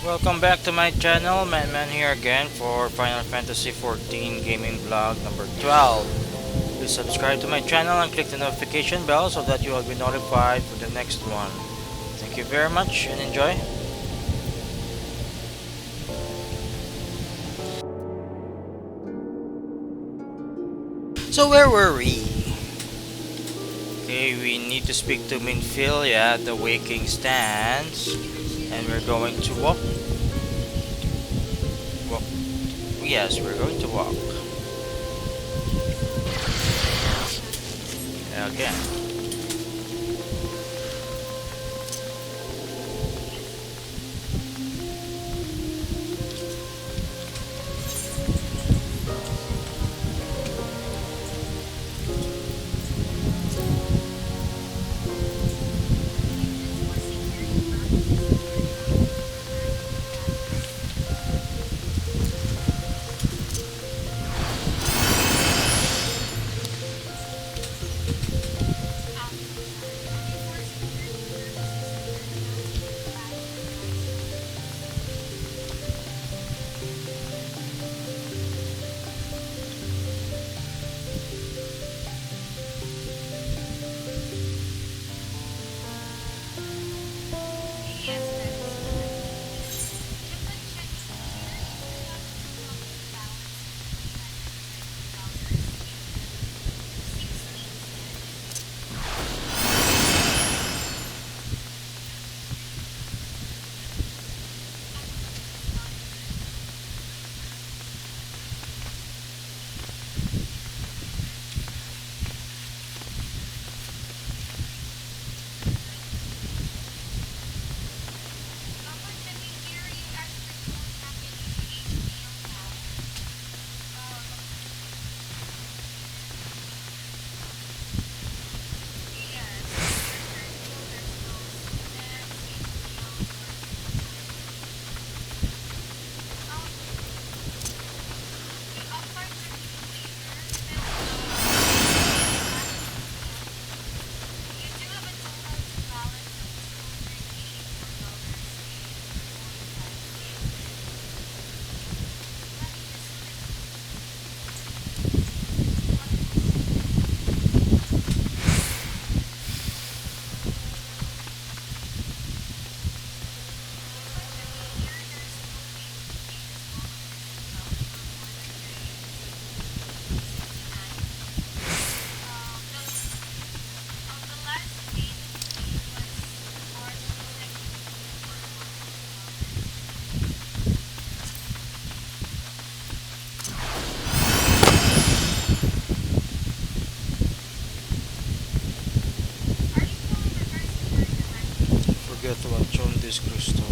Welcome back to my channel, Man here again for Final Fantasy XIV gaming vlog number 12. Please subscribe to my channel and click the notification bell so that you will be notified for the next one. Thank you very much and enjoy. So where were we? Okay, we need to speak to Minfilia, the waking stance, and we're going to walk. Yes, we're going to walk. Again. Forget to watch on this crystal.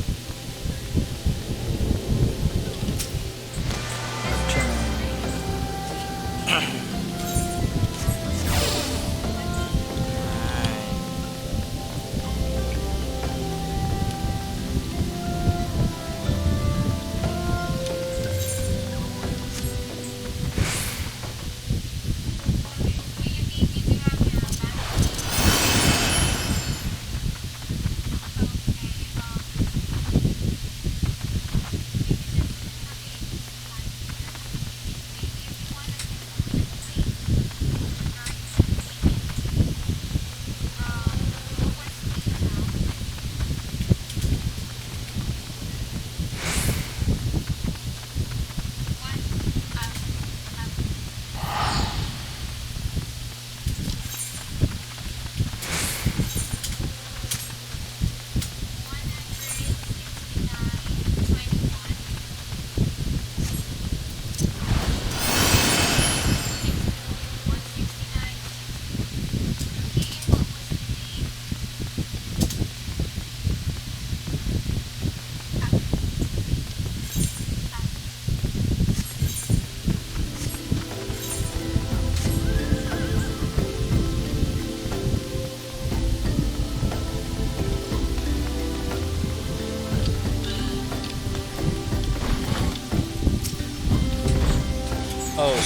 Oh,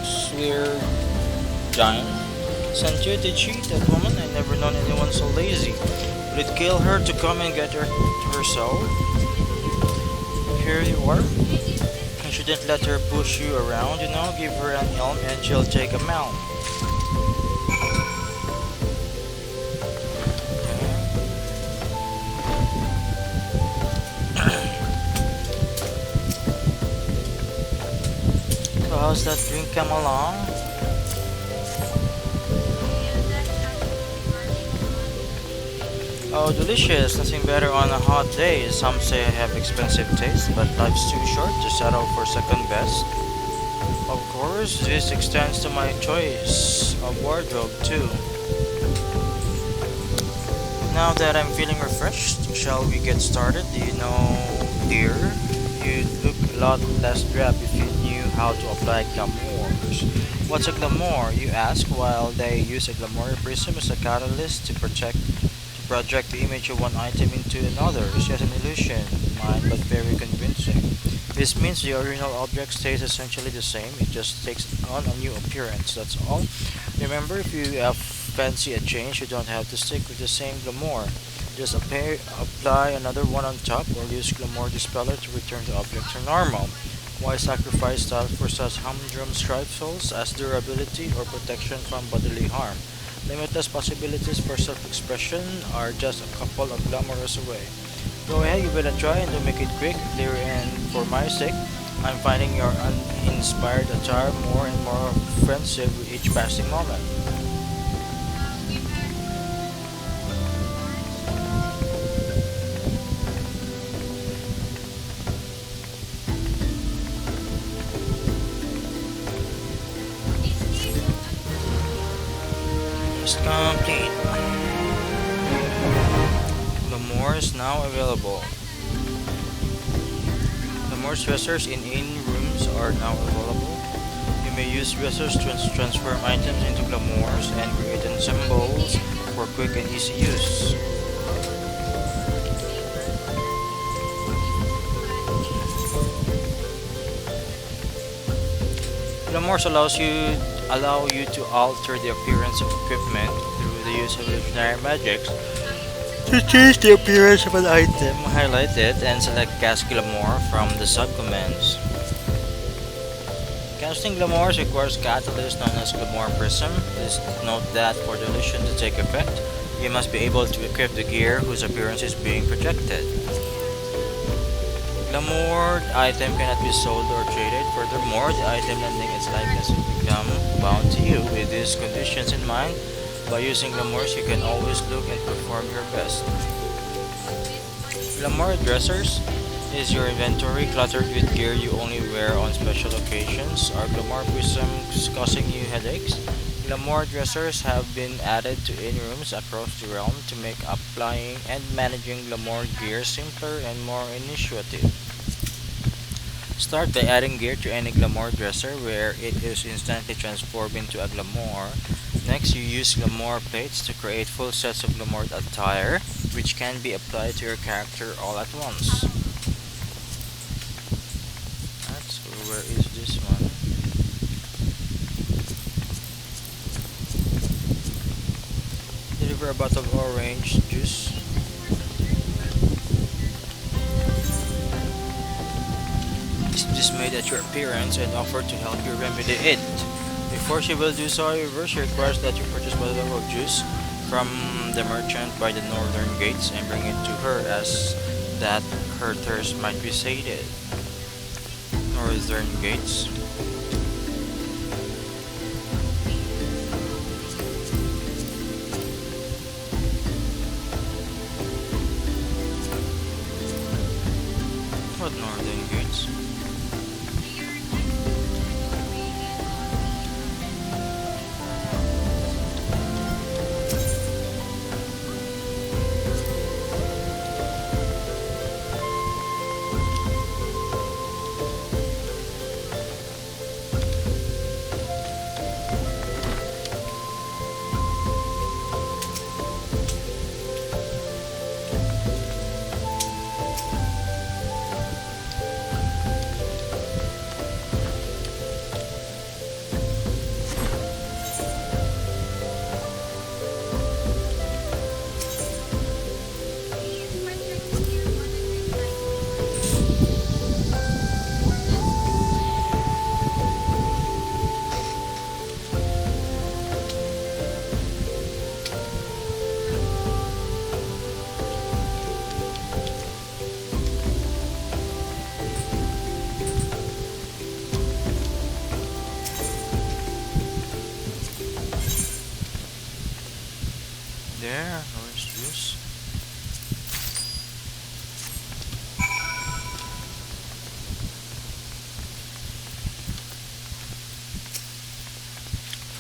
Swear Giant sent you, did she? That woman? I never known anyone so lazy. Would it kill her to come and get her to her soul? here you are. You shouldn't let her push you around, give her an elm and she'll take a mount. So how's that drink come along? Oh, delicious. Nothing better on a hot day. Some say I have expensive taste, but life's too short to settle for second best. Of course, this extends to my choice of wardrobe too. Now that I'm feeling refreshed, shall we get started? Dear, you'd look a lot less drab if you knew how to apply glamours. What's a glamour, you ask, while they use a glamour prism as a catalyst to project the image of one item into another. It's just an illusion, mine, but very convincing. This means the original object stays essentially the same, it just takes on a new appearance, that's all. Remember, if you fancy a change, you don't have to stick with the same glamour. Just apply another one on top, or use glamour dispeller to return the object to normal. Why sacrifice style for such humdrum trifles as durability or protection from bodily harm? Limitless possibilities for self-expression are just a couple of glamours away. Go ahead, give it a try and do make it quick, clear, and for my sake, I'm finding your uninspired attire more and more offensive with each passing moment. It's complete. Glamour is now available. Glamour dressers in rooms are now available. You may use dressers to transform items into glamours and create ensembles for quick and easy use. Glamours allow you to alter the appearance of equipment through the use of illusionary magics. To change the appearance of an item, highlight it and select Cast Glamour from the subcommands. Casting Glamours requires catalyst known as Glamour Prism. Please note that for the illusion to take effect, you must be able to equip the gear whose appearance is being projected. Glamoured item cannot be sold or traded. Furthermore, the item lending its likeness will become bound to you. With these conditions in mind, by using glamours, you can always look and perform your best. Glamour dressers is your inventory cluttered with gear you only wear on special occasions. Are glamour prisms causing you headaches? Glamour dressers have been added to in-rooms across the realm to make applying and managing glamour gear simpler and more intuitive. Start by adding gear to any glamour dresser where it is instantly transformed into a glamour. Next, you use glamour plates to create full sets of glamour attire, which can be applied to your character all at once. So where is this one? Deliver a bottle of orange juice. This made at your appearance and offered to help you remedy it. Before she will do so, however, she requires that you purchase a bottle of juice from the merchant by the northern gates and bring it to her, as that her thirst might be sated. Northern gates. What northern gates?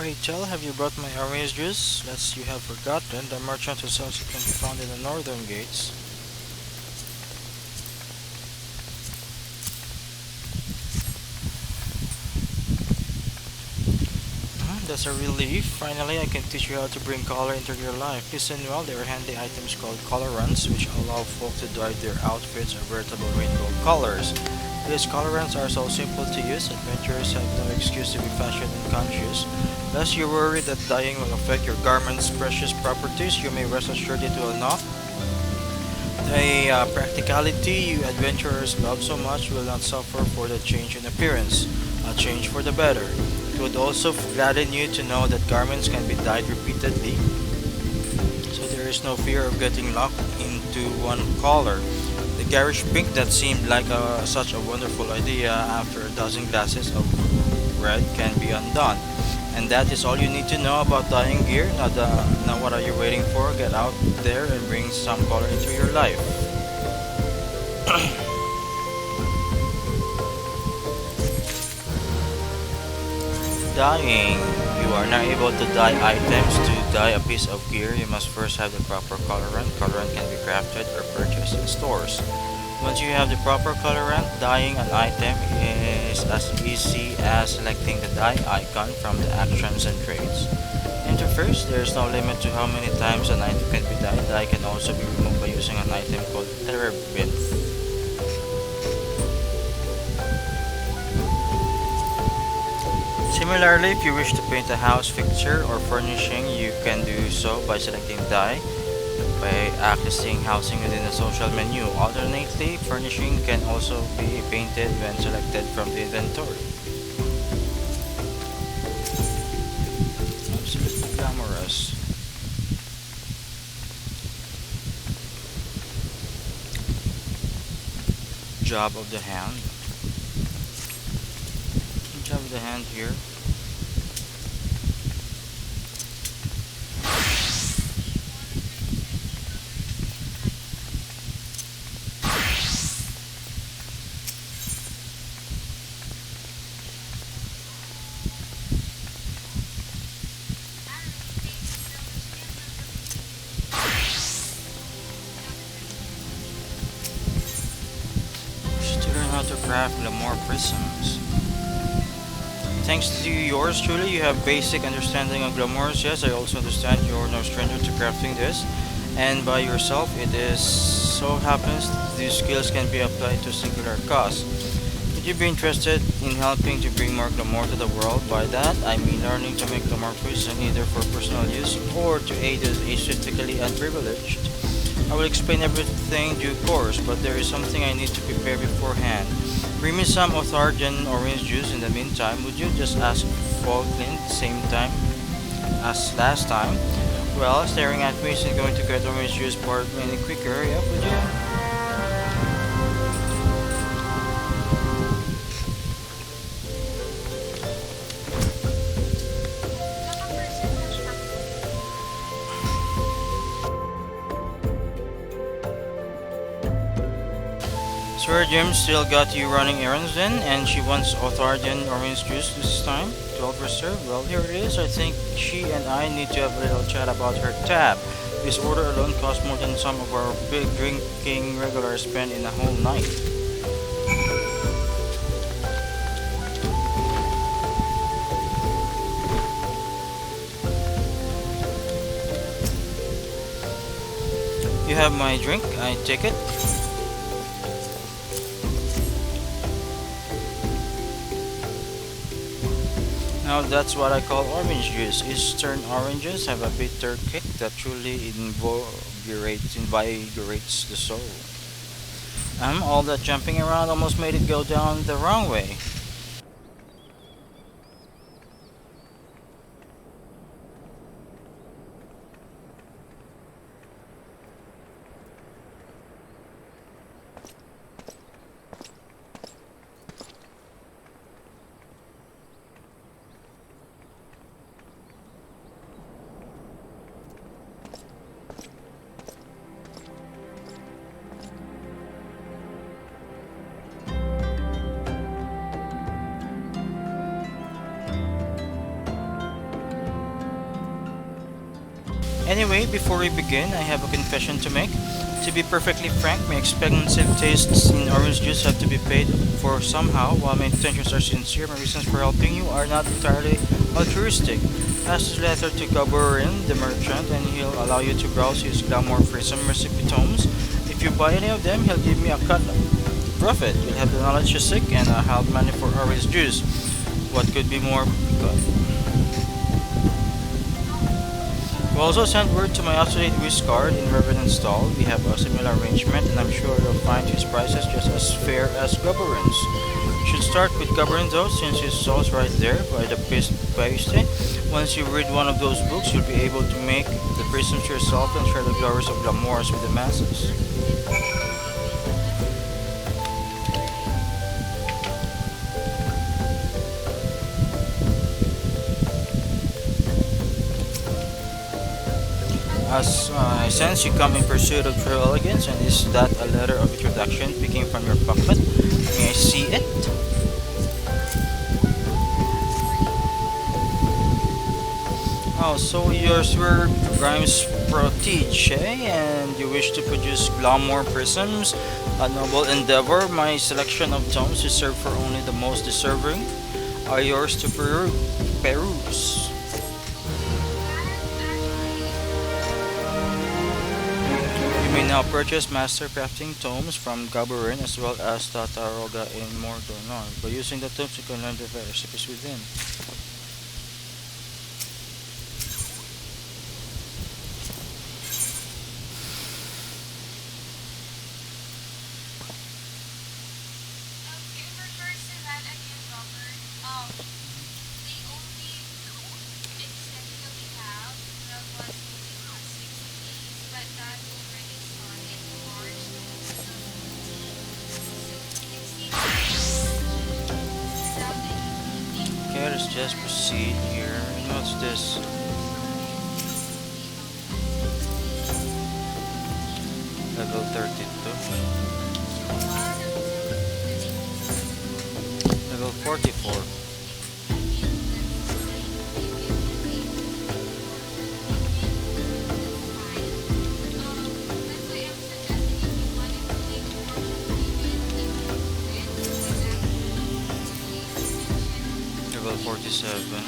Pray tell, have you brought my orange juice? Lest you have forgotten, the merchant who sells it can be found in the northern gates. That's a relief. Finally, I can teach you how to bring color into your life. Listen well, there are handy items called colorants, which allow folk to dye their outfits a veritable rainbow colors. These colorants are so simple to use, adventurers have no excuse to be fashion unconscious. Lest you worry that dyeing will affect your garment's precious properties, you may rest assured it will not. The practicality you adventurers love so much will not suffer for the change in appearance, a change for the better. It would also gladden you to know that garments can be dyed repeatedly, so there is no fear of getting locked into one color. The garish pink that seemed like such a wonderful idea after a dozen glasses of red can be undone. And that is all you need to know about dyeing gear. Now what are you waiting for? Get out there and bring some color into your life. Dyeing. You are not able to dye items. To dye a piece of gear, you must first have the proper colorant. Colorant can be crafted or purchased in stores. Once you have the proper colorant, dyeing an item is as easy as selecting the dye icon from the actions and trades. Interface, there is no limit to how many times an item can be dyed. Dye can also be removed by using an item called Terebinth. Similarly, if you wish to paint a house fixture or furnishing, you can do so by selecting dye by accessing housing within the social menu. Alternately, furnishing can also be painted when selected from the inventory. Absolutely glamorous. Job of the hand. Job of the hand here. To craft glamour prisms. Thanks to yours truly, you have basic understanding of glamours. Yes, I also understand you're no stranger to crafting this, and by yourself, it is so happens these skills can be applied to singular cause. Would you be interested in helping to bring more glamour to the world? By that, I mean learning to make glamour prism either for personal use or to aid the aesthetically unprivileged. I will explain everything due course, but there is something I need to prepare beforehand. Bring me some Othardian orange juice in the meantime. Would you just ask Falkland same time as last time? Well, staring at me isn't going to get orange juice poured any quicker. Yeah, would you? Sir Jim still got you running errands then, and she wants Othardian orange juice this time? 12 reserve? Well, here it is. I think she and I need to have a little chat about her tab. This order alone costs more than some of our big drinking regulars spend in a whole night. You have my drink, I take it. Now that's what I call orange juice. Eastern oranges have a bitter kick that truly invigorates the soul. All that jumping around almost made it go down the wrong way. Anyway, before we begin, I have a confession to make. To be perfectly frank, my expensive tastes in orange juice have to be paid for somehow. While my intentions are sincere, my reasons for helping you are not entirely altruistic. Pass this letter to Gaborin, the merchant, and he'll allow you to browse his glamour prism recipe tomes. If you buy any of them, he'll give me a cut profit. You'll have the knowledge you seek, and I'll have money for orange juice. What could be more good? We also sent word to my obsolete Wizcard in Revenant's stall. We have a similar arrangement, and I'm sure you'll find his prices just as fair as Gaborin's. You should start with Gaborin though, since his stall's right there by the paste. Once you read one of those books, you'll be able to make the prisms yourself and share the glories of glamours with the masses. As I sense you come in pursuit of true elegance, and is that a letter of introduction picking from your pocket? May I see it? Oh, so you're Sir Grimes' protege, and you wish to produce glamour prisms? A noble endeavor. My selection of tomes reserved for only the most deserving are yours to peruse. You may now purchase master crafting tomes from Gaborin as well as Tataroga in Mordonar. By using the tomes, you can learn the recipes within. Okay, let's just proceed here. And what's this? Level 32. Level 44. Level 47.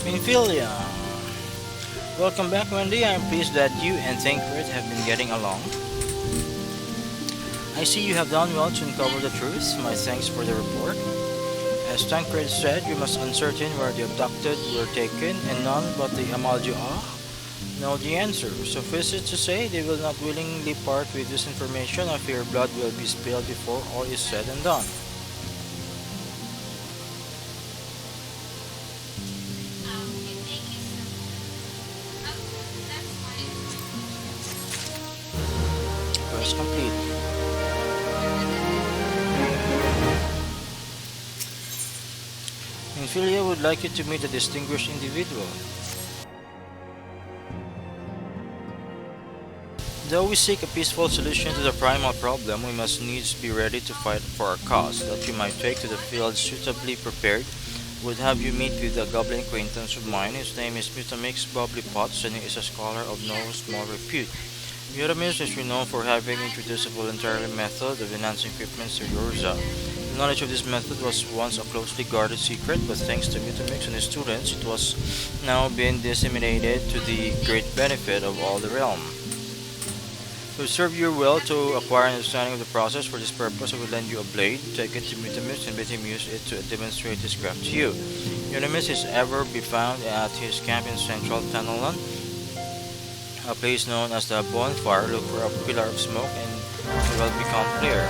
Minfilia. Welcome back, Wendy. I am pleased that you and Thancred have been getting along. I see you have done well to uncover the truth. My thanks for the report. As Tancred said, you must uncertain where the abducted were taken, and none but the Amaljuah know the answer. Suffice it to say, they will not willingly part with this information. I fear blood will be spilled before all is said and done. Quest complete. Minfilia would like you to meet a distinguished individual. Though we seek a peaceful solution to the primal problem, we must needs be ready to fight for our cause. That you might take to the field suitably prepared would have you meet with a goblin acquaintance of mine. His name is Mutamix Bubbly Potts, and he is a scholar of no small repute. Mutamix is renowned for having introduced a voluntary method of enhancing equipment to Eorzea. The knowledge of this method was once a closely guarded secret, but thanks to Mutamix and his students, it was now being disseminated to the great benefit of all the realm. To serve you well to acquire an understanding of the process, for this purpose I will lend you a blade. Take it to Mutamix and bid him use it to demonstrate his craft to you. Mutamix is ever be found at his camp in central Tanalan, a place known as the Bonfire. Look for a pillar of smoke and it will become clear.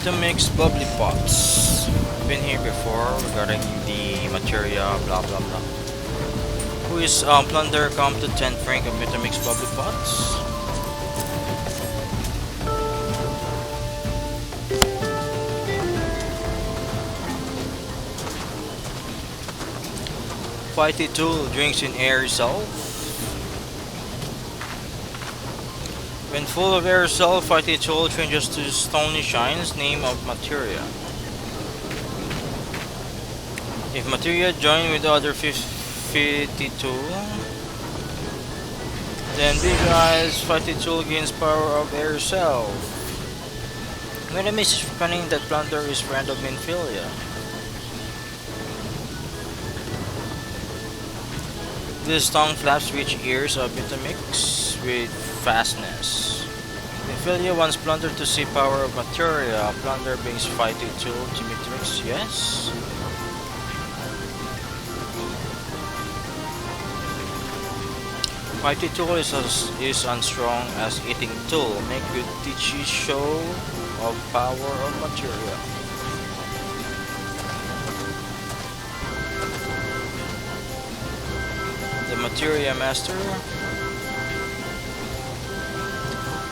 Mix bubbly pots. I've been here before regarding the materia, blah blah blah. Who is plunder come to 10th rank of Mix bubbly pots? Fighty tool drinks in air self. When full of air self, Fighty tool changes to stony shines, name of materia. If materia join with other 52, then Big Eyes Fighty tool gains power of air self. Metamis is running that plunder is friend of Minfilia. This tongue flaps reach ears of Vitamix with fastness. Minfilia wants plunder to see power of materia. Plunder brings fighting tool to Vitamix, yes? Fighting tool is unstrong as eating tool. Make good teachy show of power of materia. The Materia Master.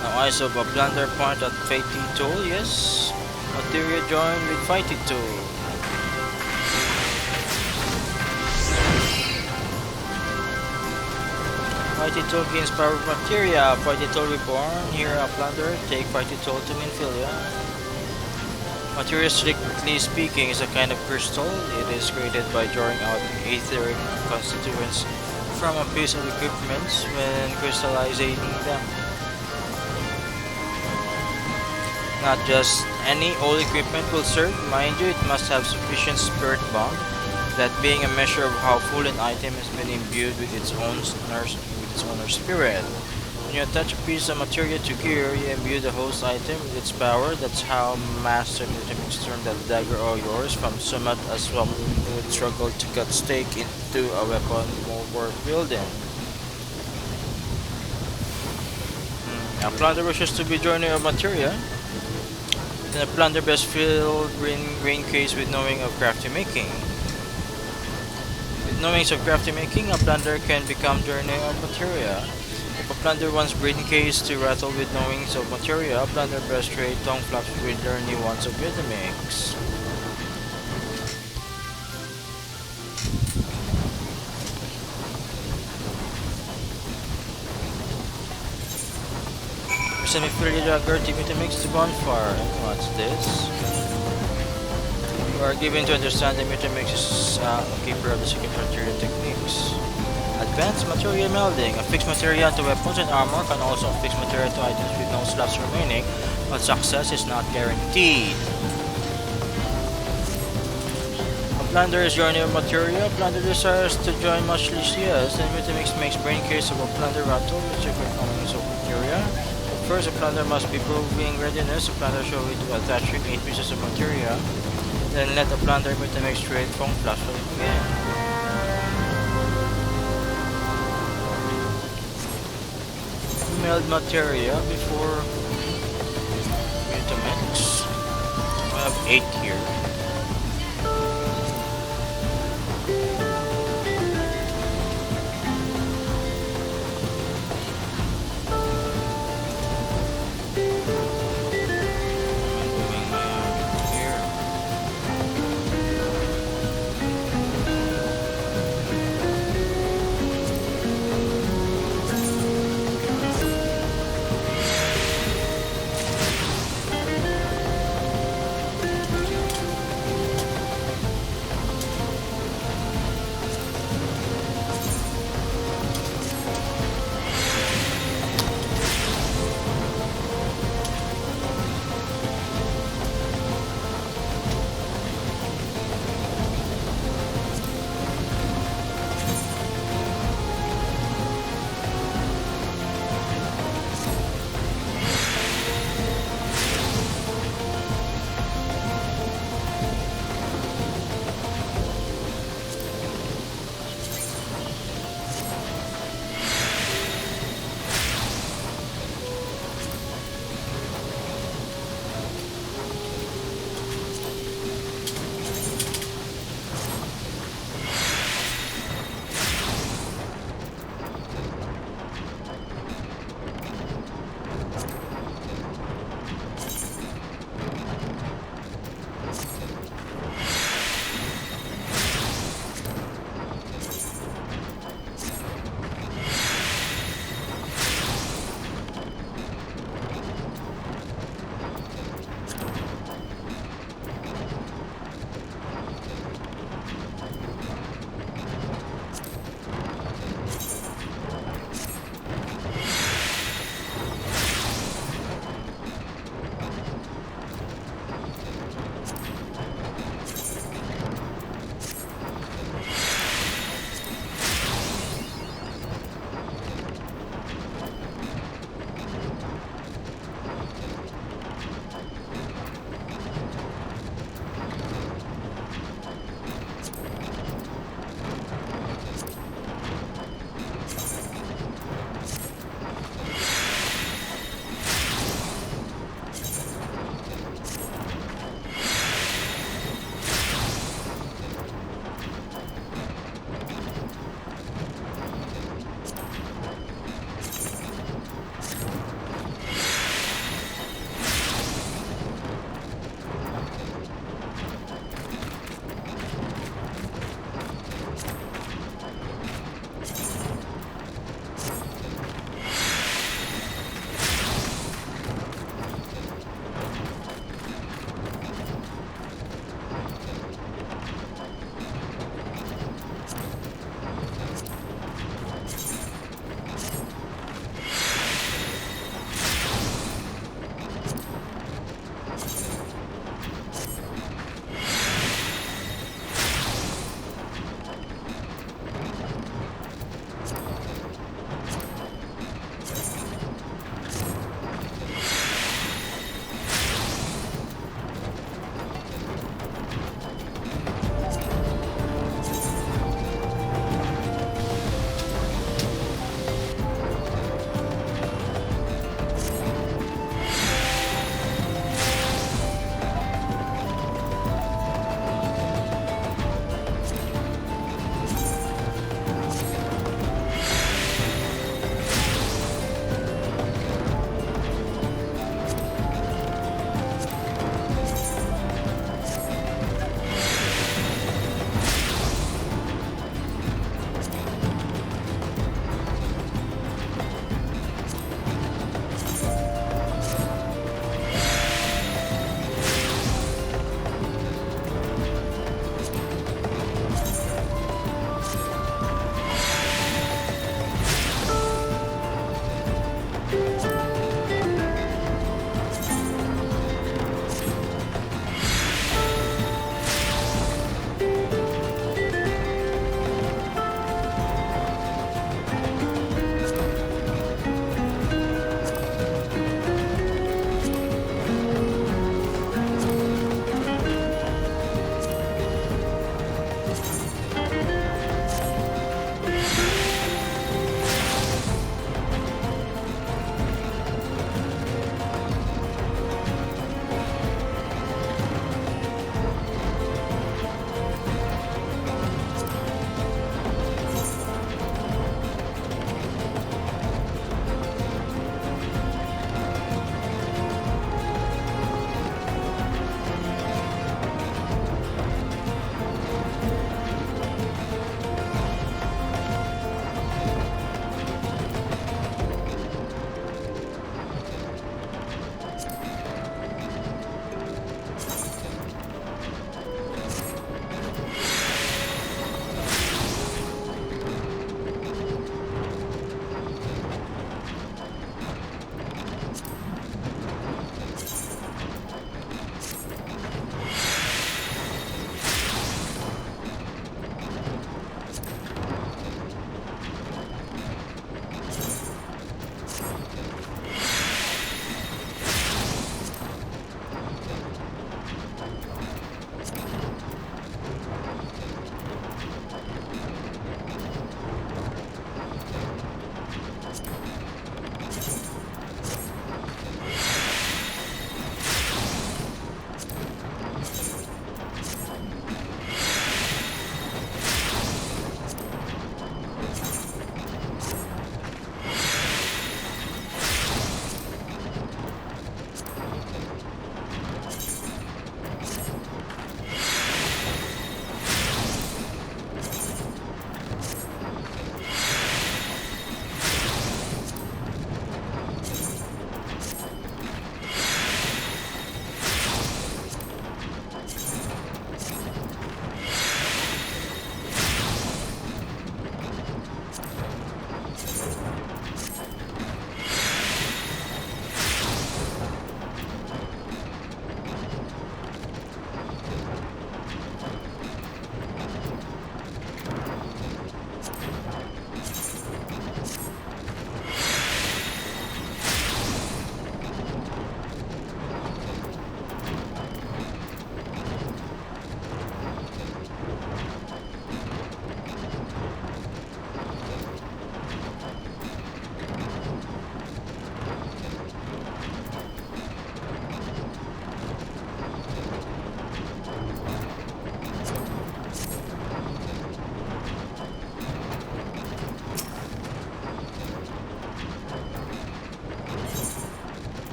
Now eyes of a plunder point at Fighty tool, yes. Materia join with Fighty tool. Fighty tool gains power of materia. Fighty tool reborn. Here a plunder. Take Fighty tool to Minfilia. Materia, strictly speaking, is a kind of crystal. It is created by drawing out etheric constituents from a piece of equipment when crystallizing them. Not just any old equipment will serve, mind you, it must have sufficient spirit bond, that being a measure of how full an item has been imbued with its owner's spirit. When you attach a piece of materia to gear, you imbue the host item with its power. That's how Master Nutamix turned that dagger of yours from Sumat as someone who would struggle to cut stake into a weapon more worth wielding. A plunder wishes to be joiner of materia. Then a plunder best filled grain case with knowing of crafty making. With knowings of crafty making, a plunder can become joiner of materia. If a plunder wants brain case to rattle with knowings of materia, a plunder best trade tongue flaps with learning ones of Vitamix. Semi-fully dagger to Vitamix to bonfire. And what's this? You are given to understand that Vitamix is a keeper of the secret material techniques. Advanced material melding. Affix material to weapons and armor can also affix material to items with no slots remaining, but success is not guaranteed. A plunder is journey of materia. Plunder desires to join much yes, and Vitamix makes brain case of a plunder rattle with secret knowings of materia. First, a plunder must be proving readiness. A plunder show it to attaching 8 pieces of materia. Then let a plunder Vitamix trade from flash again. Meld materia before Vitamix. I have 8 here.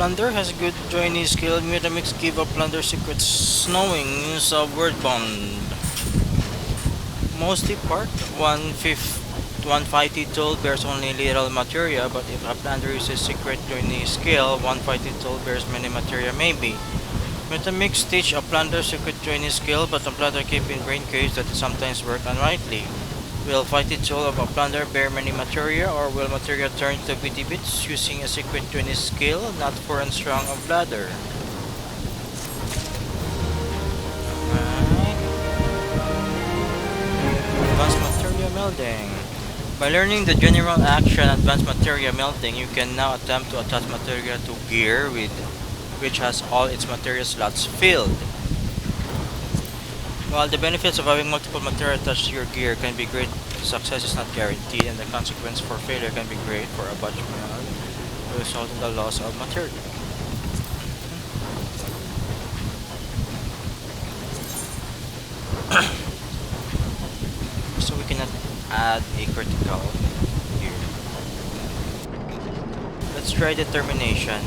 Plunder has good joining skill. Mutamix give up Plunder secrets knowing of word bond. Mostly part 150 tool bears only little materia, but if a Plunder uses secret joining skill, 150 tool bears many materia maybe. Mutamix teach a Plunder secret joining skill, but a Plunder keep in brain cage that sometimes work unrightly. Will fighting tool of a Plunder bear many materia, or will materia turn to bitty bits using a secret joining skill, not for and strong of bladder? Alright. Advanced materia melding. By learning the general action advanced materia melting, you can now attempt to attach materia to gear which has all its materia slots filled. While the benefits of having multiple materia attached to your gear can be great, success is not guaranteed, and the consequence for failure can be great for a bunch of result in the loss of materia. So we cannot add a critical here. Let's try determination.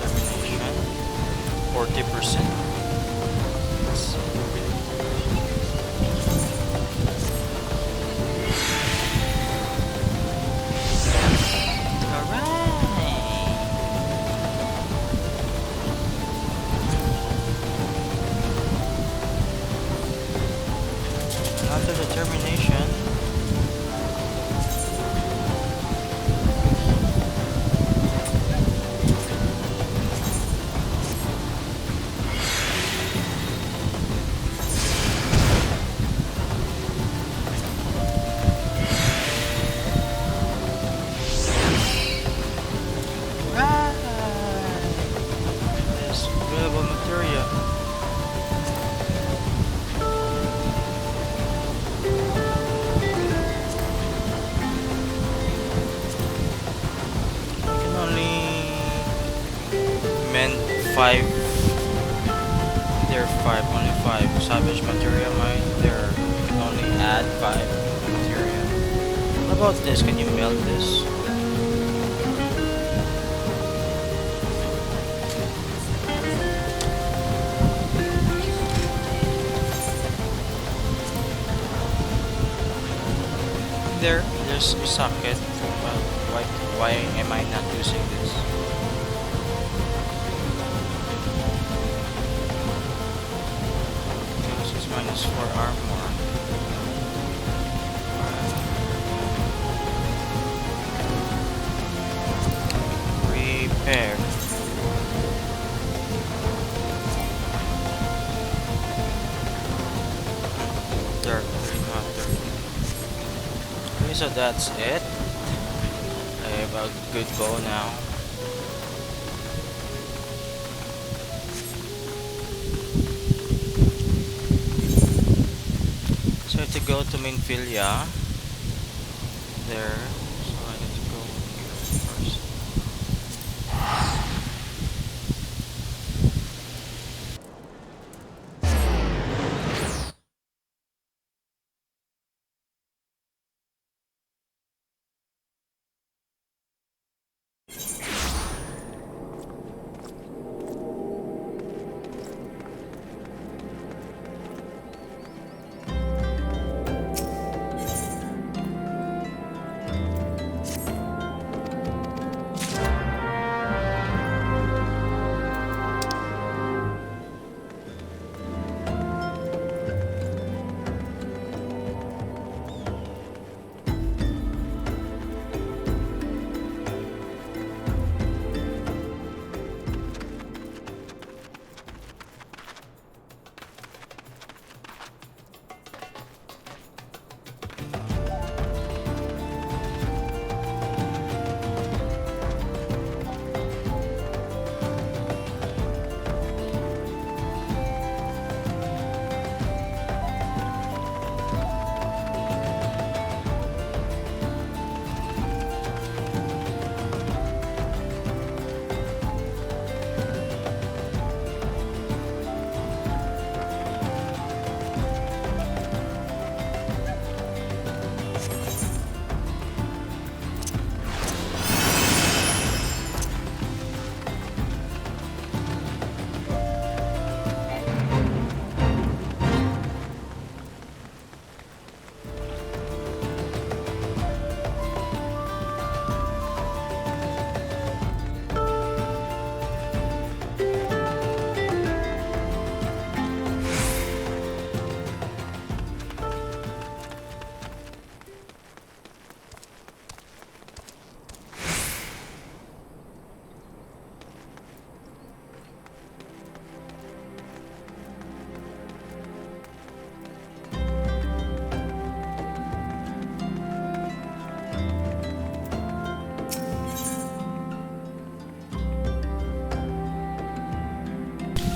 Determination 40%. Another determination. There's available material. Can only mend 5. There are 5, only 5. Savage material mine, there you can only add 5 material. What about this? Can you meld this? There's a socket. Why am I not using this? This is -4 armor. Repair. Dark matter. Okay, so that's it. I have a good bow now. So I have to go to Minfilia. There. So I need to go here first.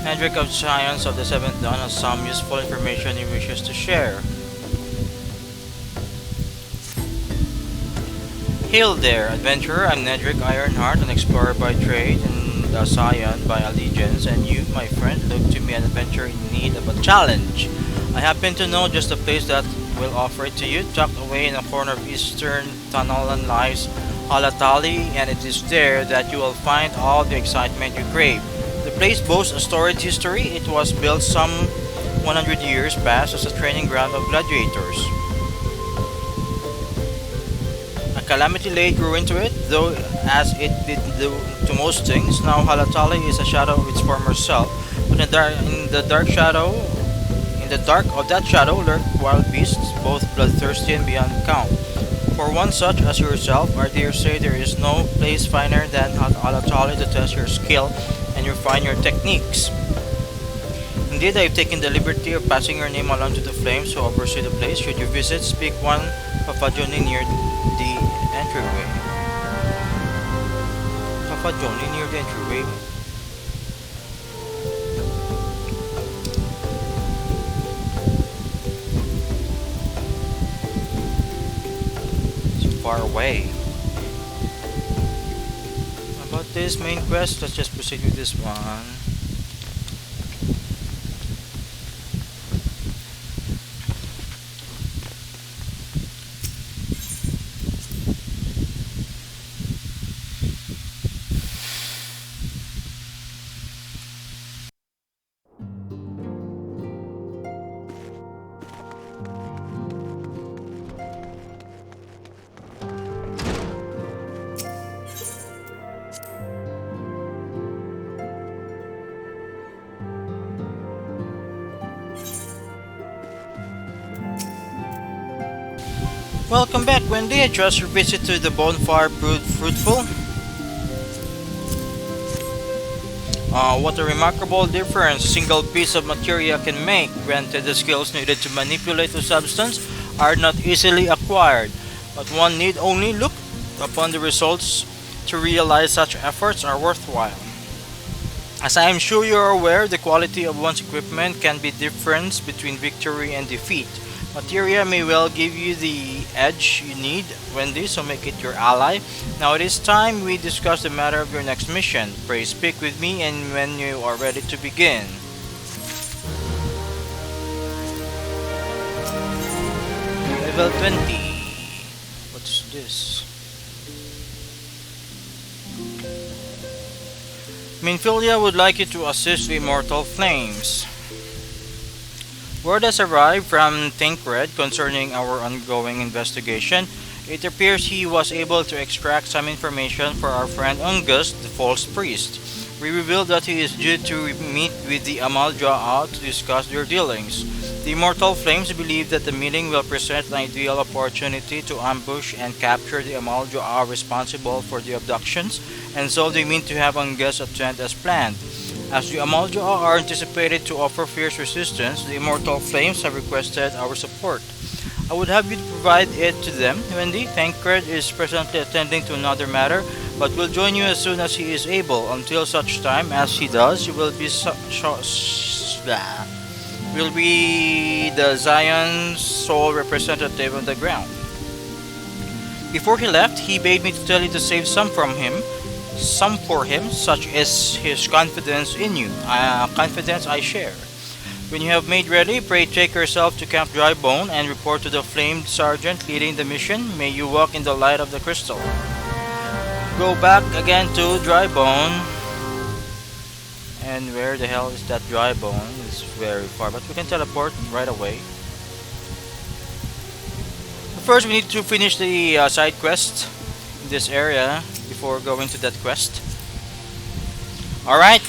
Hendrik of Science of the Seventh Dawn has some useful information he wishes to share. Hail there, adventurer. I'm Nedrick Ironheart, an explorer by trade and a scion by allegiance, and you, my friend, look to me an adventurer in need of a challenge. I happen to know just a place that will offer it to you. Tucked away in a corner of eastern Tanolan lies Halatali, and it is there that you will find all the excitement you crave. The place boasts a storied history. It was built some 100 years past as a training ground of gladiators. Calamity laid grew into it, though as it did to most things. Now Halatali is a shadow of its former self, but in the dark shadow, in the dark of that shadow lurk wild beasts, both bloodthirsty and beyond count. For one such as yourself, I dare say there is no place finer than Halatali to test your skill and refine your techniques. Indeed, I have taken the liberty of passing your name along to the flames who oversee the place. Should you visit, speak one Papajoni near the entryway. Papajoni near the entryway. It's far away. About this main quest, let's just proceed with this one. Welcome back, Wendy. I trust your visit to the bonfire proved fruitful. What a remarkable difference a single piece of materia can make. Granted, the skills needed to manipulate the substance are not easily acquired, but one need only look upon the results to realize such efforts are worthwhile. As I am sure you are aware, the quality of one's equipment can be difference between victory and defeat. Materia may well give you the edge you need, Wendy, so make it your ally. Now it is time we discuss the matter of your next mission. Pray speak with me and when you are ready to begin. Level 20. What's this? Minfilia would like you to assist the Immortal Flames. Word has arrived from Tancred concerning our ongoing investigation. It appears he was able to extract some information for our friend Ungus, the false priest. We revealed that he is due to meet with the Amal Ja'a to discuss their dealings. The Immortal Flames believe that the meeting will present an ideal opportunity to ambush and capture the Amal Ja'a responsible for the abductions, and so they mean to have Ungus attend as planned. As the Amalja are anticipated to offer fierce resistance, the Immortal Flames have requested our support. I would have you provide it to them, Wendy. Tancred is presently attending to another matter, but will join you as soon as he is able. Until such time as he does, you will be the Zion's sole representative on the ground. Before he left, he bade me to tell you to save some for him, such is his confidence in you, confidence I share. When you have made ready, pray take yourself to Camp Drybone and report to the Flamed Sergeant leading the mission. May you walk in the light of the crystal. Go back again to Drybone. And where the hell is that Drybone? It's very far, but we can teleport right away. But first, we need to finish the side quest in this area before going to that quest. Alright.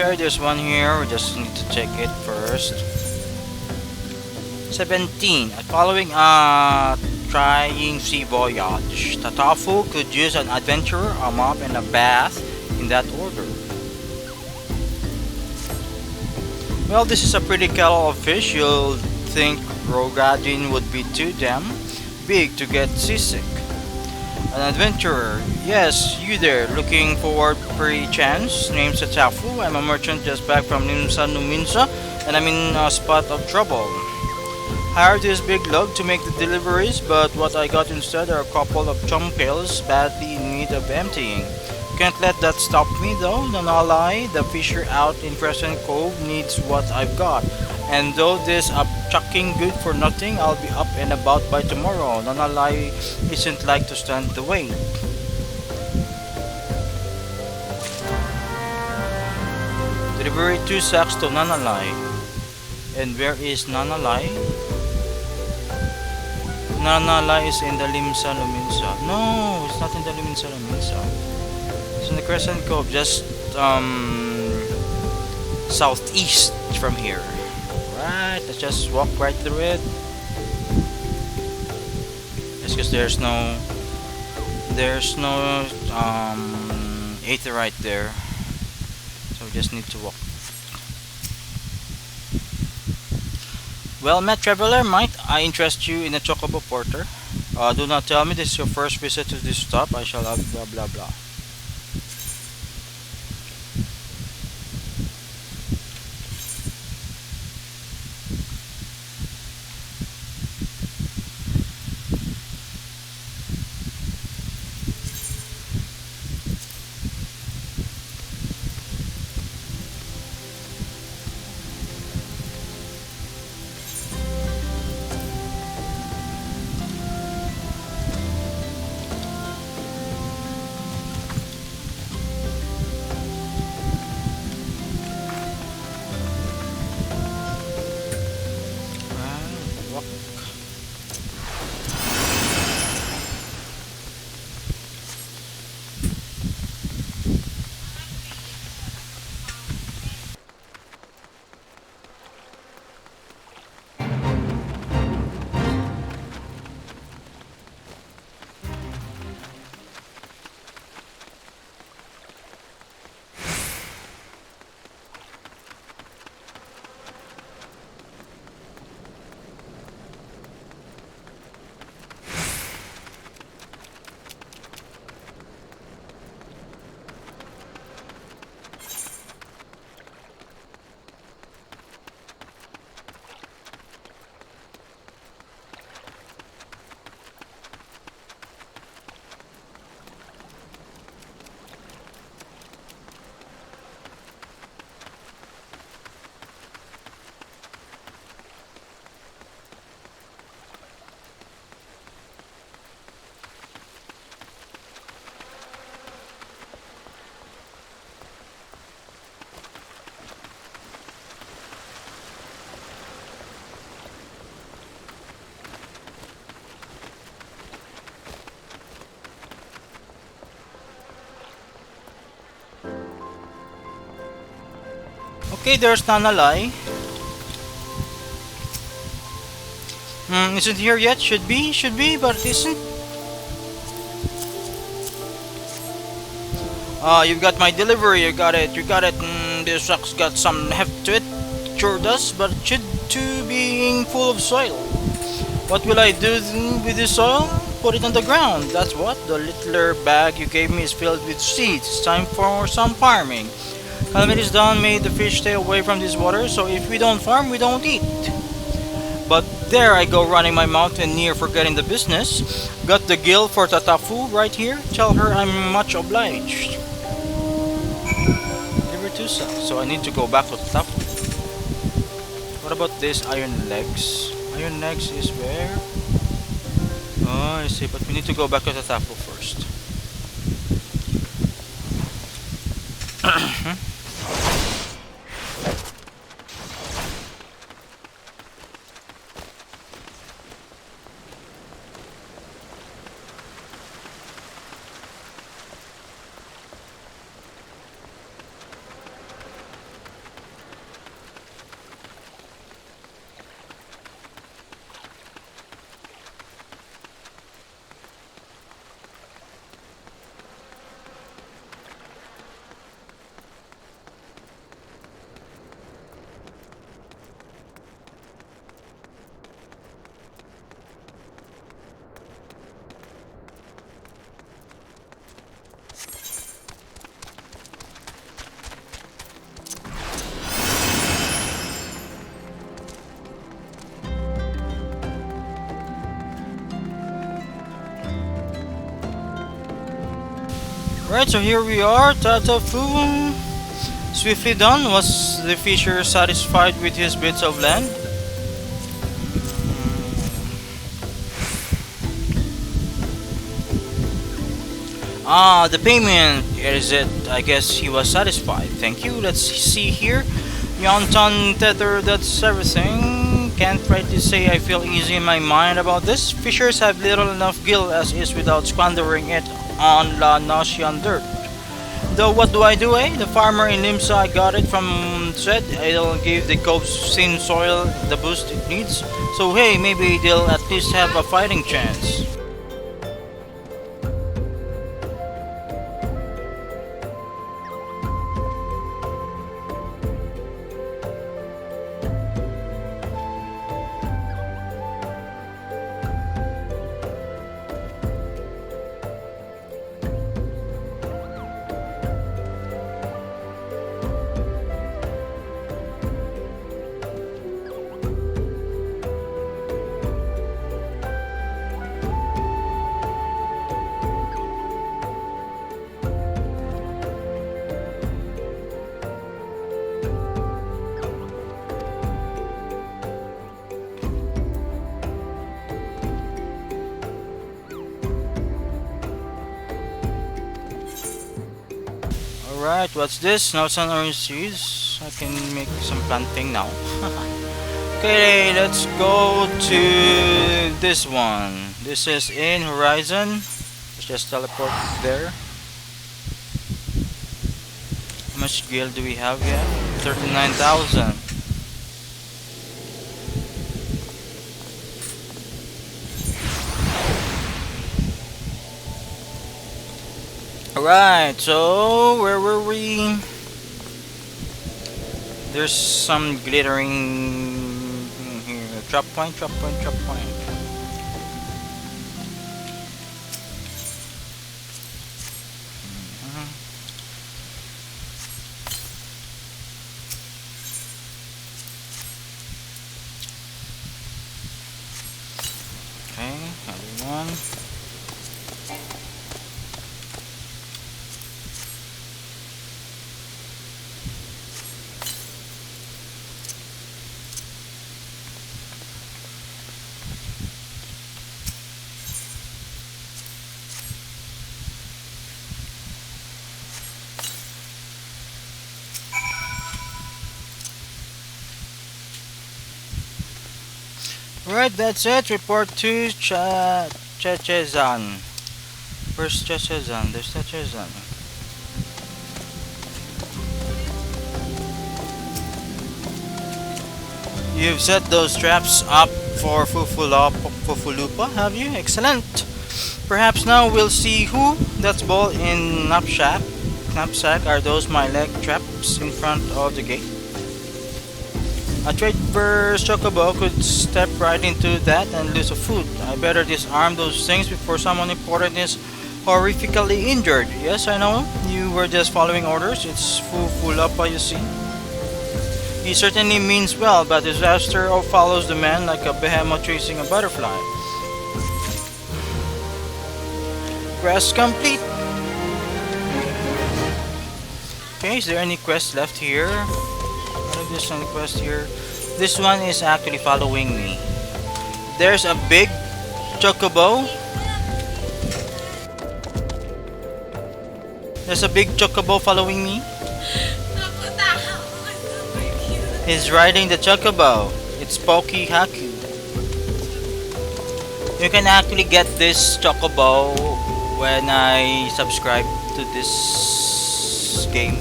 Okay, there's one here. We just need to check it first. 17. Following a trying sea voyage, Tatafu could use an adventurer, a mop, and a bath in that order. Well, this is a pretty kettle of fish. You'll think Rogadin would be too damn big to get seasick. An adventurer. Yes, you there, looking for pre-chance. Name's Tatafu. I'm a merchant just back from Nimsa Numinsa, and I'm in a spot of trouble. Hired this big lug to make the deliveries, but what I got instead are a couple of chum pails badly in need of emptying. Can't let that stop me though, no lie, the fisher out in Crescent Cove needs what I've got. And though this up chucking good for nothing, I'll be up and about by tomorrow. No lie isn't like to stand the wait. Delivery 2 sacks to Nanalai. And where is Nanalai? Nanalai is in the Limsa Luminsa. No, it's not in the Limsa Luminsa. It's in the Crescent Cove, just southeast from here. Right, let's just walk right through it. It's because there's no aetherite there, so we just need to walk. Well met, traveler. Might I interest you in a chocobo porter? Do not tell me this is your first visit to this stop. I shall have blah blah blah. Okay, there's Nanalai. Isn't here yet? Should be, but it isn't. You've got my delivery. You got it. This truck's got some heft to it. Sure does, but it should too being full of soil. What will I do with this soil? Put it on the ground. That's what. The littler bag you gave me is filled with seeds. It's time for some farming. Calamity's done made the fish stay away from this water, so if we don't farm, we don't eat. But there I go running my mouth and near forgetting the business. Got the gill for Tatafu right here. Tell her I'm much obliged. Give her 2 sacks, so I need to go back to Tatafu. What about this iron legs? Iron legs is where? Oh, I see, but we need to go back to Tatafu first. Right, so here we are, Tatafu. Swiftly done. Was the fisher satisfied with his bits of land? Ah, the payment. Here is it. I guess he was satisfied. Thank you. Let's see here. Yonton Tether, that's everything. Can't rightly say I feel easy in my mind about this. Fishers have little enough gil as is without squandering it on La Nocian dirt. Though what do I do, eh? The farmer in Limsa I got it from said it'll give the cove's thin soil the boost it needs. So hey, maybe they'll at least have a fighting chance. Alright, what's this? Now some orange seeds. I can make some planting now. Okay, let's go to this one. This is in Horizon. Let's just teleport there. How much gil do we have yet? 39,000. Alright, so where were we? There's some glittering here. Drop point, drop point, drop point. Okay, another one. Right, that's it. Report to Chechezan. Where's Chechezan? There's Chechezan. You've set those traps up for Fufulupa, have you? Excellent. Perhaps now we'll see who that's ball in knapsack. Are those my leg traps in front of the gate? A traverse chocobo could step right into that and lose a foot. I better disarm those things before someone important is horrifically injured. Yes, I know. You were just following orders. It's Fufulapa, you see. He certainly means well, but disaster follows the man like a behemoth chasing a butterfly. Quest complete. Okay, is there any quest left here? There's any quest here. This one is actually following me. There's a big chocobo. There's a big chocobo following me. He's riding the chocobo. It's Poki Haku. You can actually get this chocobo when I subscribe to this game.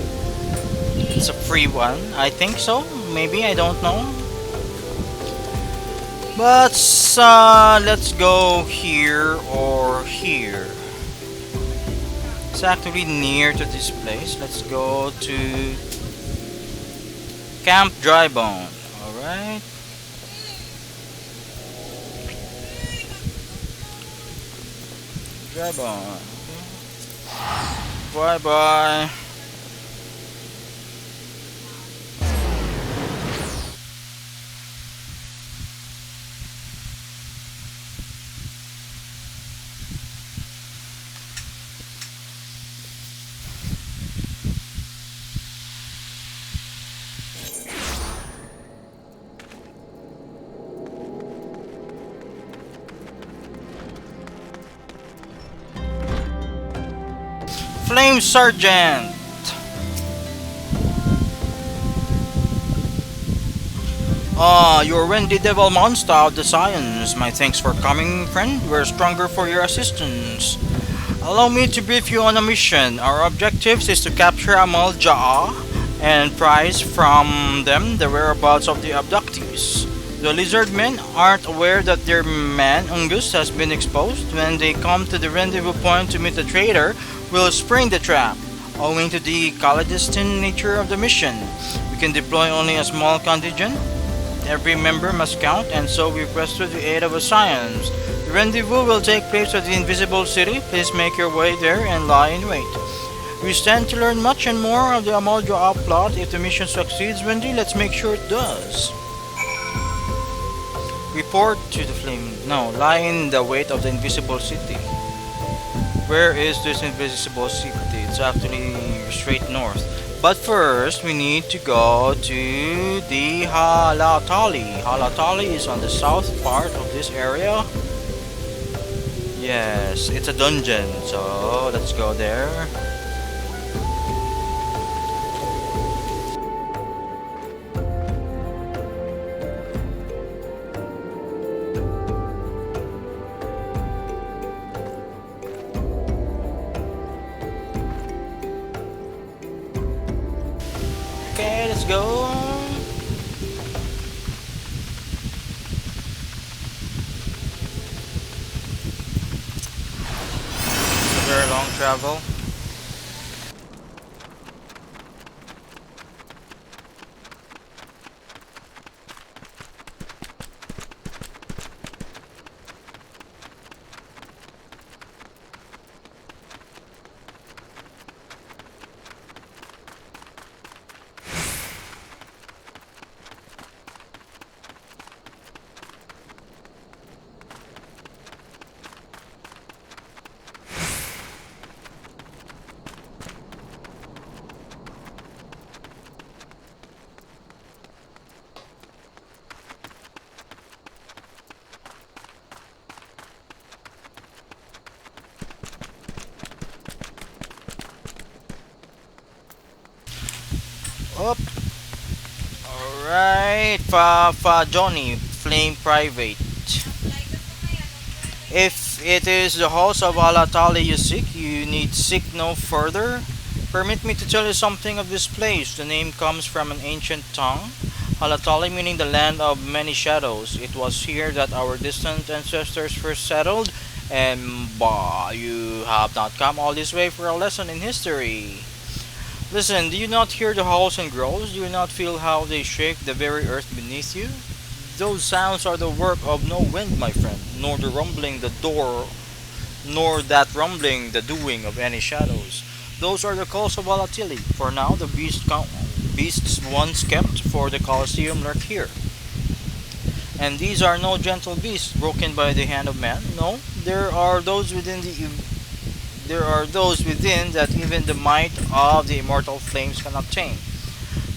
It's a free one, I think so. Maybe, I don't know. But let's go here or here. It's actually near to this place. Let's go to Camp Drybone. Alright. Drybone. Okay. Bye bye. Flame Sergeant! You're Wendy Devil Monster of the Science. My thanks for coming, friend. We're stronger for your assistance. Allow me to brief you on a mission. Our objective is to capture Amal Ja'a and prize from them the whereabouts of the abductees. The lizard men aren't aware that their man, Ungus, has been exposed. When they come to the rendezvous point to meet the traitor, we'll spring the trap. Owing to the clandestine nature of the mission, we can deploy only a small contingent. Every member must count, and so we requested the aid of a science. The rendezvous will take place at the Invisible City. Please make your way there and lie in wait. We stand to learn much and more of the Amal Ja'a plot. If the mission succeeds, Wendy, let's make sure it does. Report to the flame. No, lie in the wait of the Invisible City. Where is this Invisible City? It's actually straight north. But first, we need to go to the Halatali. Halatali is on the south part of this area. Yes, it's a dungeon, so let's go there. Okay, let's go. It's a very long travel. Up. Alright, Johnny, Flame Private. If it is the house of Halatali you seek, you need seek no further. Permit me to tell you something of this place. The name comes from an ancient tongue. Halatali meaning the land of many shadows. It was here that our distant ancestors first settled. And bah, you have not come all this way for a lesson in history. Listen, do you not hear the howls and growls? Do you not feel how they shake the very earth beneath you? Those sounds are the work of no wind, my friend, nor the rumbling the door, nor that rumbling the doing of any shadows. Those are the calls of volatility. For now, the beasts once kept for the Colosseum lurk here. And these are no gentle beasts broken by the hand of man. No, there are those within that even the might of the immortal flames cannot tame.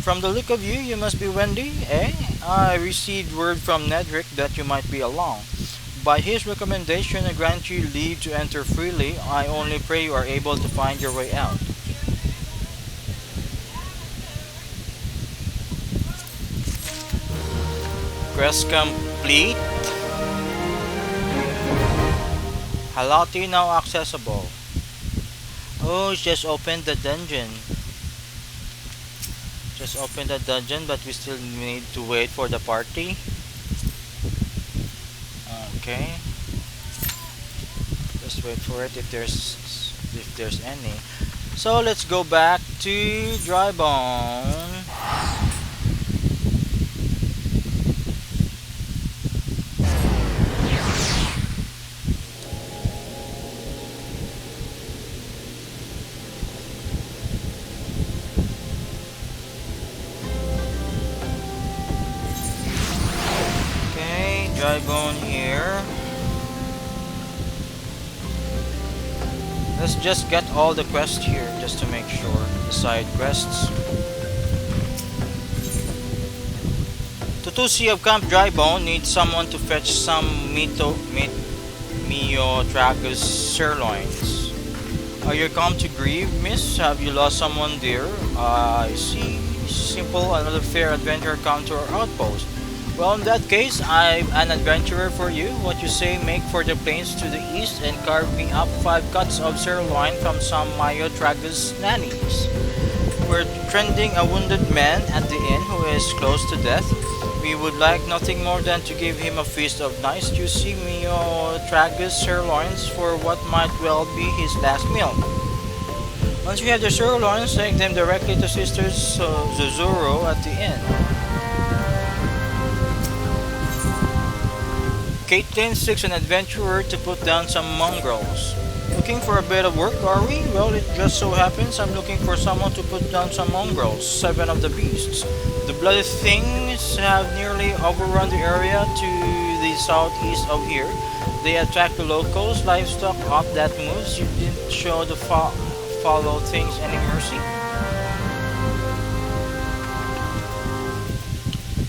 From the look of you, you must be Wendy, eh? I received word from Nedrick that you might be along. By his recommendation, I grant you leave to enter freely. I only pray you are able to find your way out. Quest complete. Halati now accessible. Oh, it's just opened the dungeon. Just opened the dungeon, but we still need to wait for the party. Okay. Just wait for it if there's any. So let's go back to Drybone. Drybone here. Let's just get all the quests here just to make sure. The side quests. Tutusi of Camp Drybone needs someone to fetch some Miotragus sirloins. Are you come to grieve, miss? Have you lost someone dear? I see. Simple, another fair adventure come to our outpost. Well, in that case, I'm an adventurer for you. What you say, make for the plains to the east and carve me up 5 cuts of sirloin from some Mayo Tragus nannies. We're trending a wounded man at the inn who is close to death. We would like nothing more than to give him a feast of nice juicy Mio Tragus sirloins for what might well be his last meal. Once we have the sirloins, take them directly to Sister Zuzuro at the inn. Caitlin seeks an adventurer to put down some mongrels. Looking for a bit of work, are we? Well, it just so happens I'm looking for someone to put down some mongrels, 7 of the beasts. The bloody things have nearly overrun the area to the southeast of here. They attack the locals, livestock up that moves. You didn't show the follow things any mercy.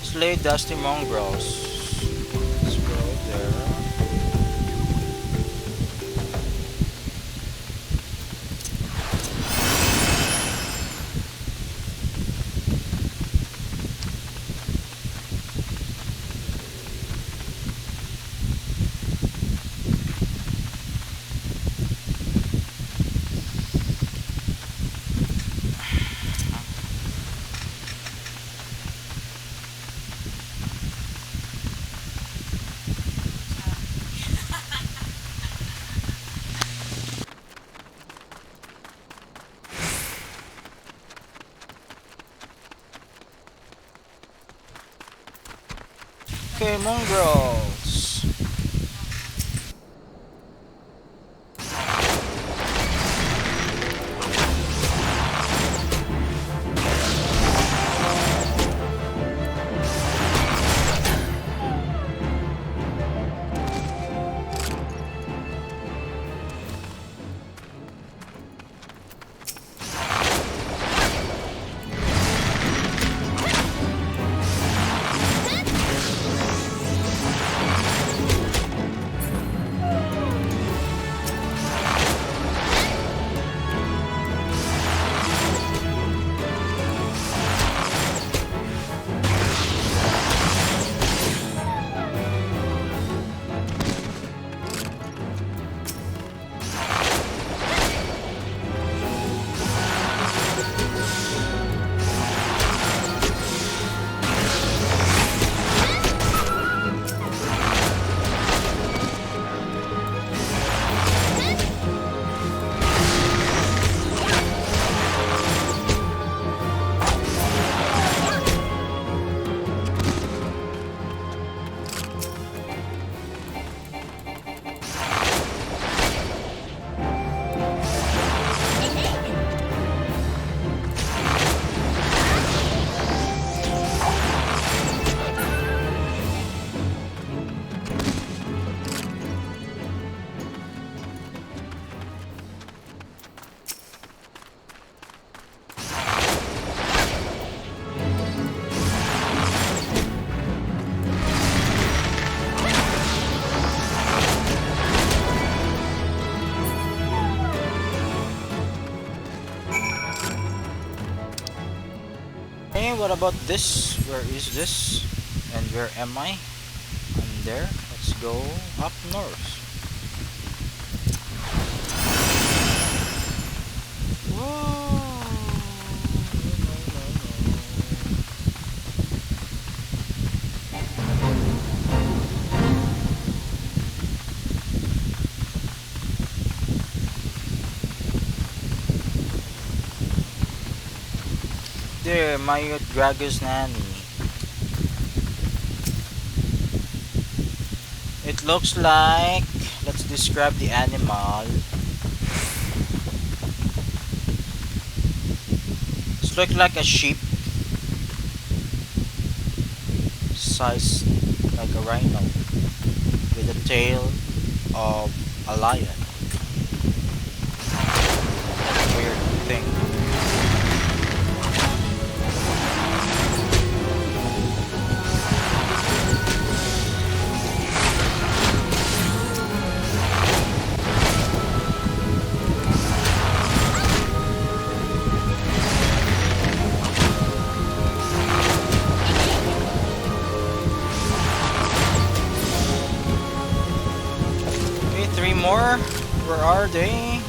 Slay dusty mongrels. Let's go there. Okay, mongrels. Hey, what about this? Where is this? And where am I? I'm there. Let's go up north. Whoa! There, my Dragus nanny. It looks like, let's describe the animal. It looks like a sheep, sized like a rhino, with a tail of a lion. Weird thing. are they?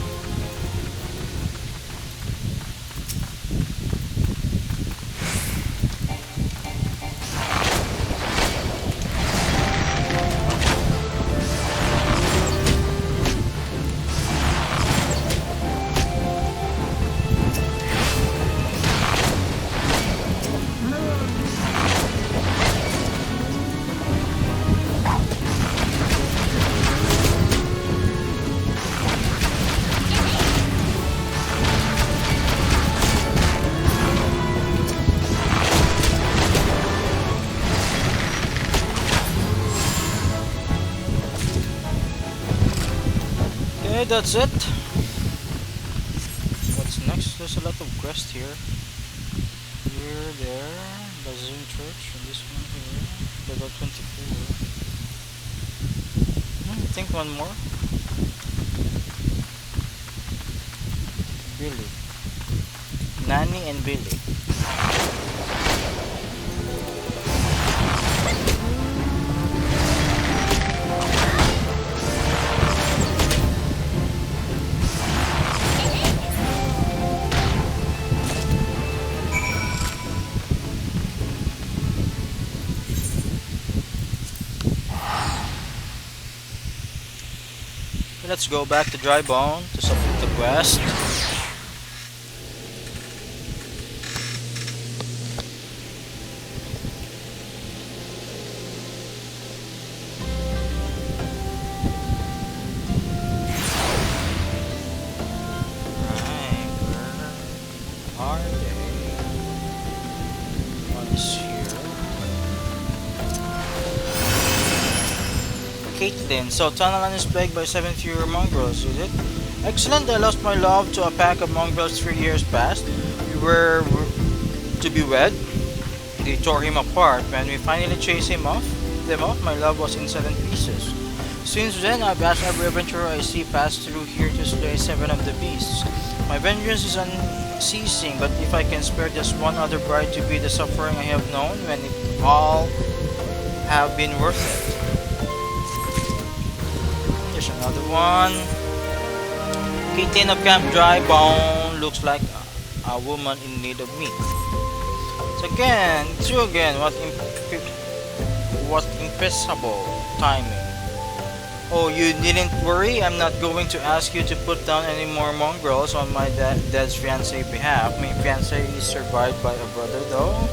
Okay, that's it. What's next? There's a lot of quests here. Here, there, Bazoon Church, and this one here. Level 24. I think one more. Billy. Nanny and Billy. Let's go back to Dry Bone to submit the quest. Right, where are they? One is here. Caitlin, so Tunnelland is plagued by 7 mongrels, is it? Excellent, I lost my love to a pack of mongrels 3 years past. We were to be wed. They tore him apart. When we finally chased them off, my love was in 7 pieces. Since then, I've asked every adventurer I see pass through here to slay 7 of the beasts. My vengeance is unceasing, but if I can spare just one other bride to be the suffering I have known, when it all have been worth it. There's another one. Kitten of Camp Dry Bone looks like a woman in need of meat. So again, it's you again. What impeccable timing. Oh, you needn't worry. I'm not going to ask you to put down any more mongrels on my dad's fiancé's behalf. My fiancé is survived by a brother, though.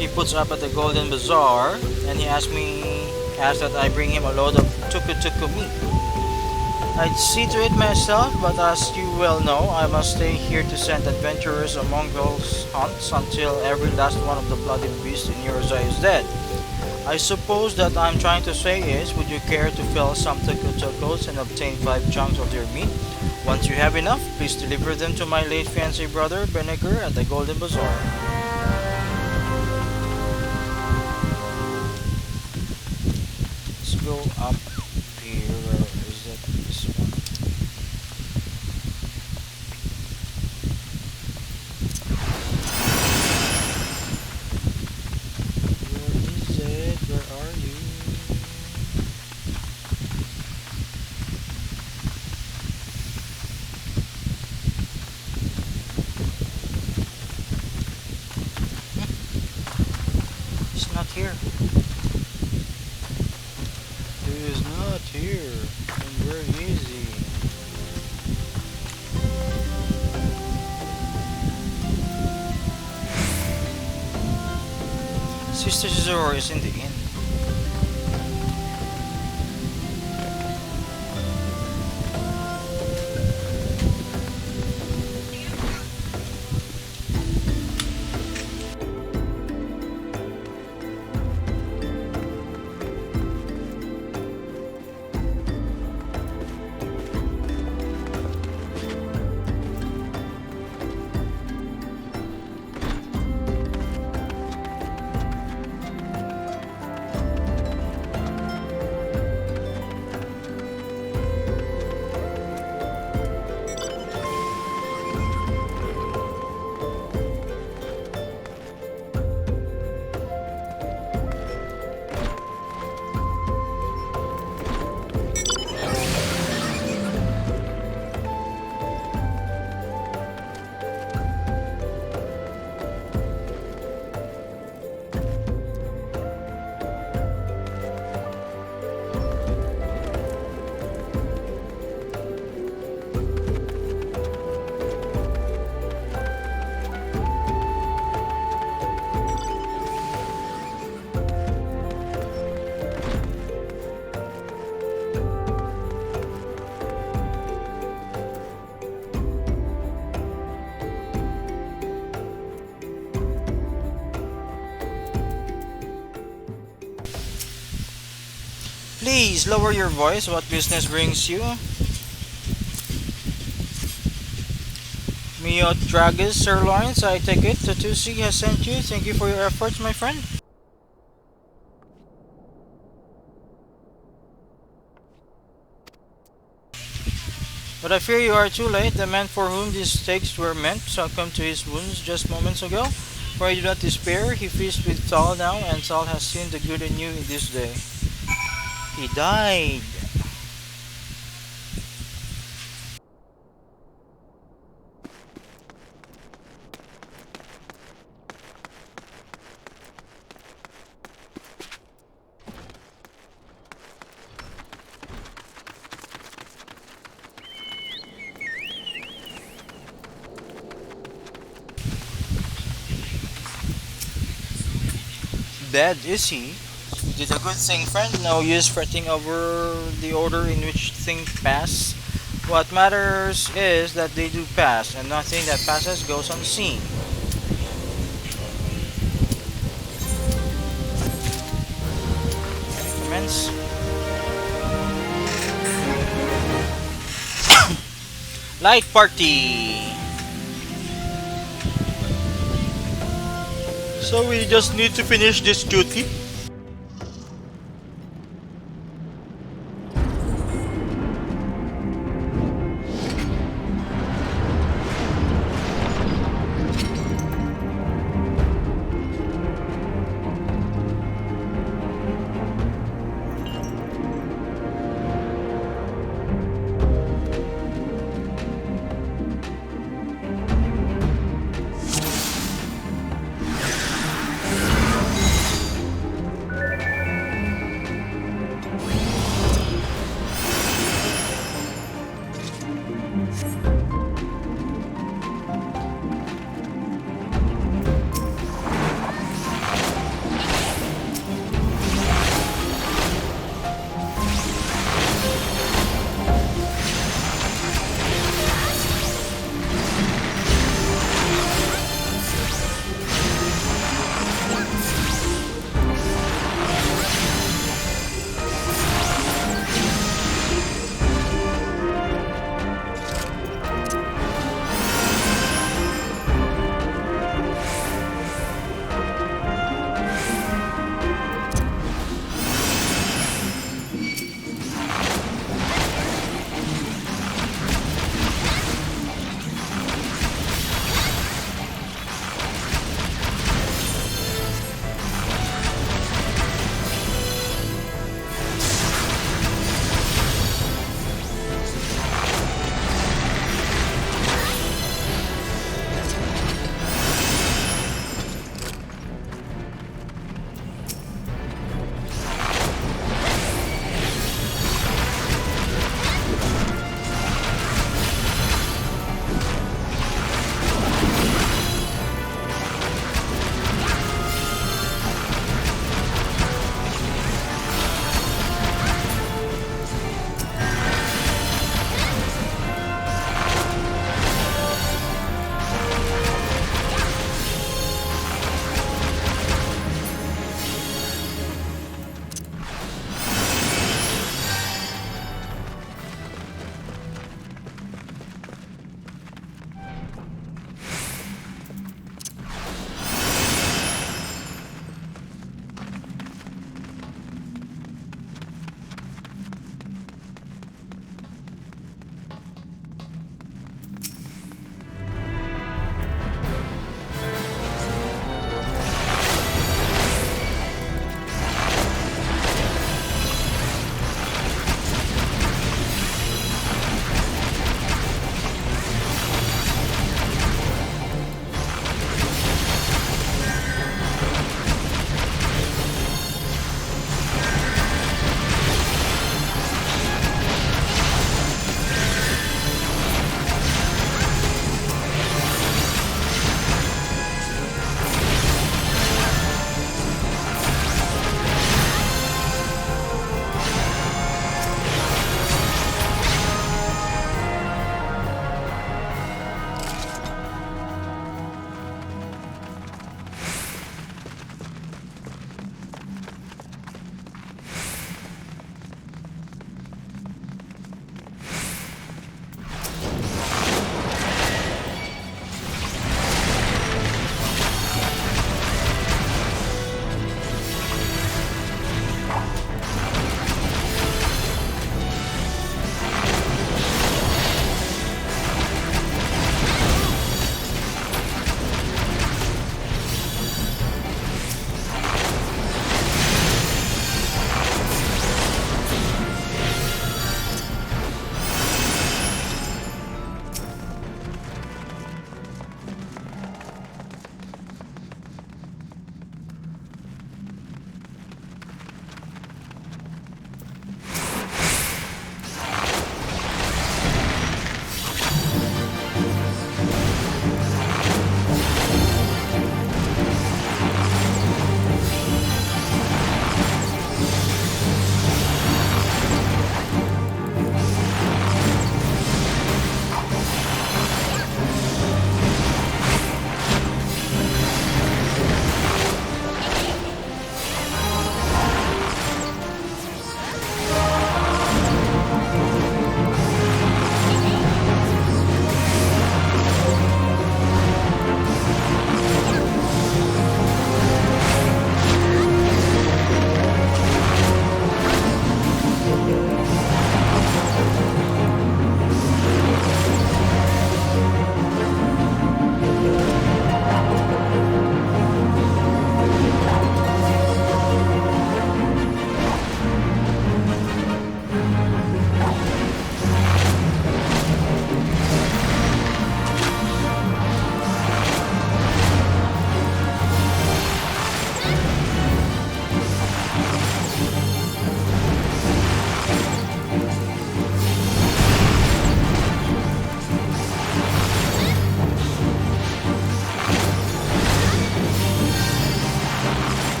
He puts up at the Golden Bazaar, and he asked that I bring him a load of tuku meat. I'd see to it myself, but as you well know, I must stay here to send adventurers on mongrels hunts until every last one of the bloody beasts in Eorzea is dead. I suppose that I'm trying to say is, would you care to fell some tukus and obtain 5 chunks of their meat? Once you have enough, please deliver them to my late fiancé brother, Benegar, at the Golden Bazaar. Let's go up here. Where is that? This one. Where is it? Where are you? It's not here. He is not here. And where is he? Sister Zora is in the inn. Please lower your voice. What business brings you? Mio Dragus Sirloins, I take it. Tatusi has sent you. Thank you for your efforts, my friend. But I fear you are too late. The man for whom these stakes were meant succumbed to his wounds just moments ago. For I do not despair. He feasts with Tal now, and Tal has seen the good in you in this day. He died. Dead, is he? Did a good thing, friend. No use fretting over the order in which things pass. What matters is that they do pass, and nothing that passes goes unseen. Commence. Light party! So we just need to finish this duty?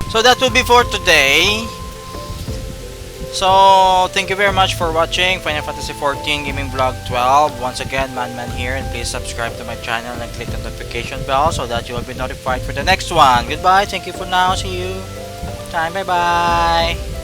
So that will be for today. So thank you very much for watching Final Fantasy XIV Gaming Vlog 12. Once again, Man here, and please subscribe to my channel and click the notification bell so that you will be notified for the next one. Goodbye, thank you for now, see you time, bye bye.